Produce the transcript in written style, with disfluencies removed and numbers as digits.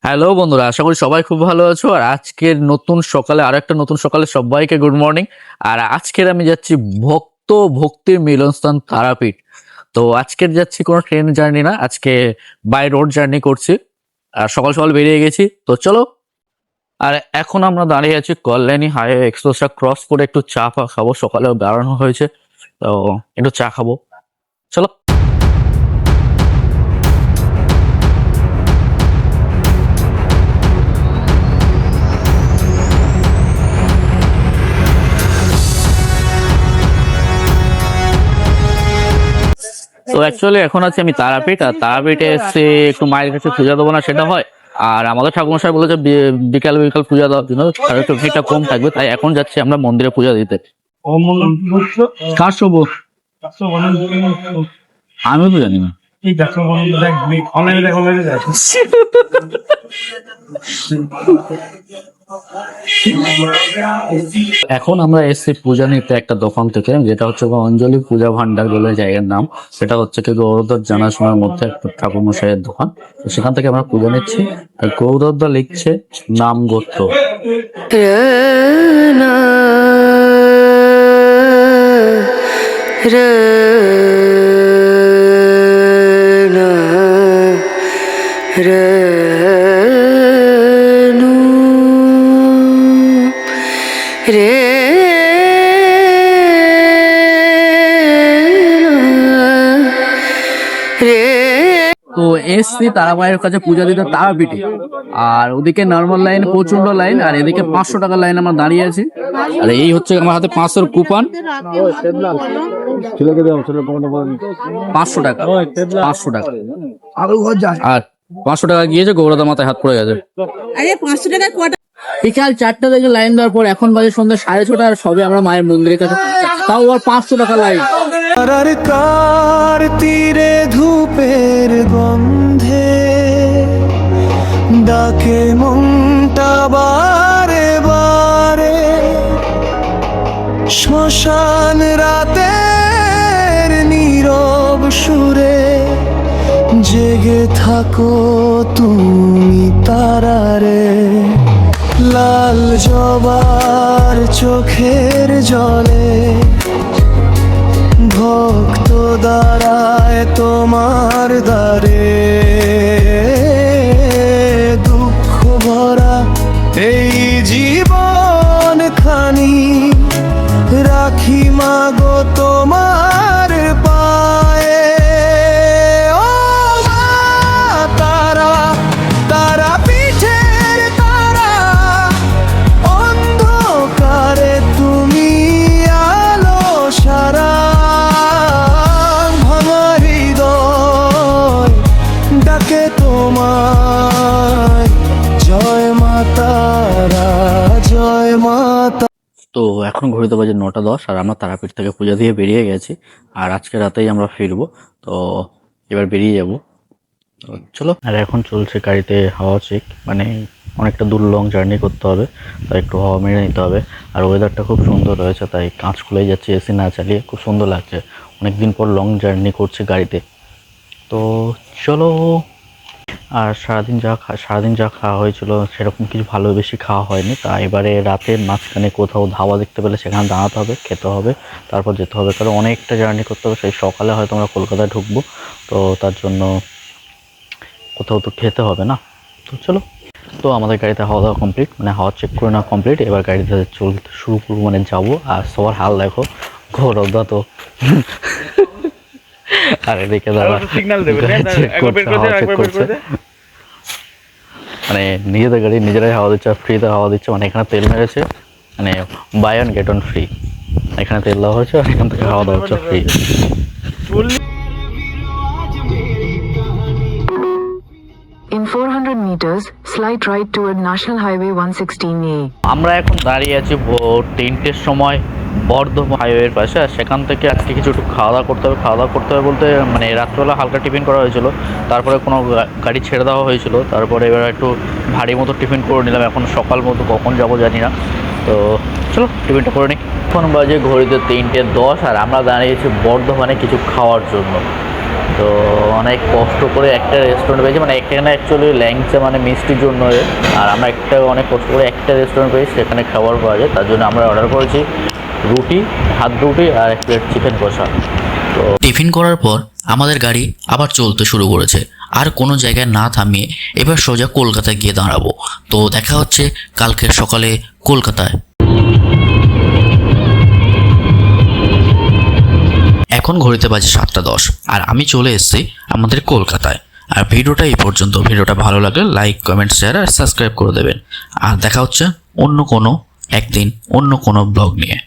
Hello বন্ধুরা, আশা করি সবাই খুব ভালো আছো। আর আজকের নতুন সকালে আরেকটা নতুন সকালে সবাইকে গুড মর্নিং। আর আজকের আমি যাচ্ছি ভক্তির মিলনস্থান তারাপীঠ। তো আজকের যাচ্ছি কোনো ট্রেন জার্নি না, আজকে বাই রোড জার্নি করছি। আর সকাল সকাল বেরিয়ে গেছি, তো চলো। আর এখন আমরা দাঁড়িয়ে আছি কল্যাণী হাইওয়ে এক্সপ্রেসটা ক্রস করে একটু চা ফা খাবো, সকালে বেড়ানো হয়েছে, তো একটু চা খাবো, চলো। তো অ্যাকচুয়ালি এখন আছি আমি তারাপীঠ, আর তারাপীঠে এসে একটু মায়ের কাছে পূজা দেবো না সেটা হয়। আর আমাদের ঠাকুরমশাই বলেছে বিকাল বিকাল পূজা দেওয়ার জন্য, তার একটু ভিড়টা কম থাকবে, তাই এখন যাচ্ছি আমরা মন্দিরে পূজা দিতে। কার শুভ? আমিও তো জানি না। এখন আমরা এসছি পূজা নিতে একটা দোকান থেকে, যেটা হচ্ছে অঞ্জলি পূজা ভান্ডার বলে জায়গার নাম। সেটা হচ্ছে কি গৌরদর জানাশোনার মধ্যে একটা ঠাকুর মশাইয়ের দোকান। তো সেখান থেকে আমরা পূজা নিচ্ছি। আর গৌরদা লিখছে নাম গোত্র। তো এসছি তারা মায়ের কাছে পূজা দিতে তারাপীঠে। আর ওদিকে নর্মাল লাইন, প্রচন্ড লাইন, আর এদিকে 500 টাকার লাইন আমরা দাঁড়িয়ে আছি। আর এই হচ্ছে আমার হাতে 500 কুপন। 500 টাকা, 500 টাকা। আর 500 টাকা গিয়েছে, গৌরদা মাথায় হাত পড়ে গেছে। বিকাল 4টা থেকে লাইন দেওয়ার পর এখন বাজে সন্ধ্যা 6:30, আর সবে আমরা মায়ের মন্দিরের কাছে, তাও আর 500 টাকা লাইন। কার তীরে ধূপের গন্ধে ডাকে মনটা বারে বারে, শ্মশান রাতের নীরব সুরে জেগে থাকো তুমি তারারে। লাল জবার চোখের জলে ভক্ত দাঁড়ায় তোমার দ্বারে, দুঃখ ভরা এই জীবন খানি রাখি মাগো তোমার পায়ে। ও মা তারা, তারা পিঠের তারা, অন্ধকারে তুমি আলো সারা, ভাঙা হৃদয় ডাকে তোমায়, জয় মা তারা, জয় মাতা। তো এখন ঘড়িতে বাজে 9টা 10, আর আমরা তারাপীঠ থেকে পূজা দিয়ে বেরিয়ে গেছি। আর আজকে রাতেই আমরা ফিরবো, তো এবার বেরিয়ে যাব, তো চলো। আর এখন চলছে গাড়িতে হাওয়া চেক, মানে অনেকটা দূর লং জার্নি করতে হবে, তাই একটু হাওয়া মেরে নিতে হবে। আর ওয়েদারটা খুব সুন্দর রয়েছে, তাই কাঁচ খুলেই যাচ্ছে, এসি না চালিয়ে, খুব সুন্দর লাগছে। অনেকদিন পর লং জার্নি করছে গাড়িতে, তো চলো। আর সারাদিন যা খাওয়া হয়েছিল সেরকম কিছু ভালো বেশি খাওয়া হয়নি, তা এবারে রাতের মাঝখানে কোথাও ধাবা দেখতে পেলে সেখানে দাঁড়াতে হবে, খেতে হবে, তারপর যেতে হবে, কারণ অনেকটা জার্নি করতে হবে। সেই সকালে হয়তো আমরা কলকাতায় ঢুকবো, তো তার জন্য কোথাও তো খেতে হবে না, তো চলো। তো আমাদের গাড়িতে হাওয়া দাওয়া কমপ্লিট, মানে হাওয়া চেক করে নেওয়া কমপ্লিট। এবার গাড়িতে চলতে শুরু করবো, মানে যাবো। আর সবার হাল দেখো, গৌরবদা তো আর এদিকে দাদা চেক করছে, মানে নিজেদের গাড়ি নিজেরাই হাওয়া দিচ্ছে, ফ্রিতে হাওয়া দিচ্ছে। মানে এখানে তেল মেরেছে, মানে buy one get one free, এখানে তেল দেওয়া হচ্ছে আর এখান থেকে হাওয়া দেওয়া হচ্ছে free. In 400 meters, slight right toward National Highway 116A. আমরা এখন দাঁড়িয়ে আছি 3টের সময় বর্ধমান হাইওয়ের পাশে। আর সেখান থেকে আজকে কিছু একটু খাওয়া দাওয়া করতে হবে। খাওয়া দাওয়া করতে হবে বলতে মানে রাত্রবেলা হালকা টিফিন করা হয়েছিল, তারপরে কোনো গাড়ি ছেড়ে দেওয়া হয়েছিল, তারপরে এবার একটু ভারী মতো টিফিন করে নিলাম। এখন সকাল মতো কখন যাবো জানি না, তো চলো টিফিনটা করে নিই। এখন বাজে ঘড়িতে 3টে 10, আর আমরা দাঁড়িয়েছি বর্ধমানে কিছু খাওয়ার জন্য। তো অনেক কষ্ট করে একটা রেস্টুরেন্ট পেয়েছি, মানে এখানে অ্যাকচুয়ালি ল্যাংচা মানে মিষ্টির জন্য, আর আমরা অনেক কষ্ট করে একটা রেস্টুরেন্ট পেয়েছি সেখানে খাবার পাওয়া যায়, তার জন্য আমরা অর্ডার করেছি রুটি, হাত রুটি আর এক প্লেট চিকেন কষা। তো টিফিন করার পর আমাদের গাড়ি আবার চলতে শুরু করেছে, আর কোনো জায়গায় না থামিয়ে এবার সোজা কলকাতায় গিয়ে দাঁড়াবো। তো দেখা হচ্ছে কালকের সকালে কলকাতায়। এখন ঘড়িতে বাজে 7:10 আর আমি চলে এসেছি আমাদের কলকাতায়। আর ভিডিওটা এই পর্যন্ত। ভিডিওটা ভালো লাগলে লাইক, কমেন্ট, শেয়ার আর সাবস্ক্রাইব করে দেবেন। আর দেখা হচ্ছে অন্য কোনো একদিন অন্য কোনো ব্লগ নিয়ে।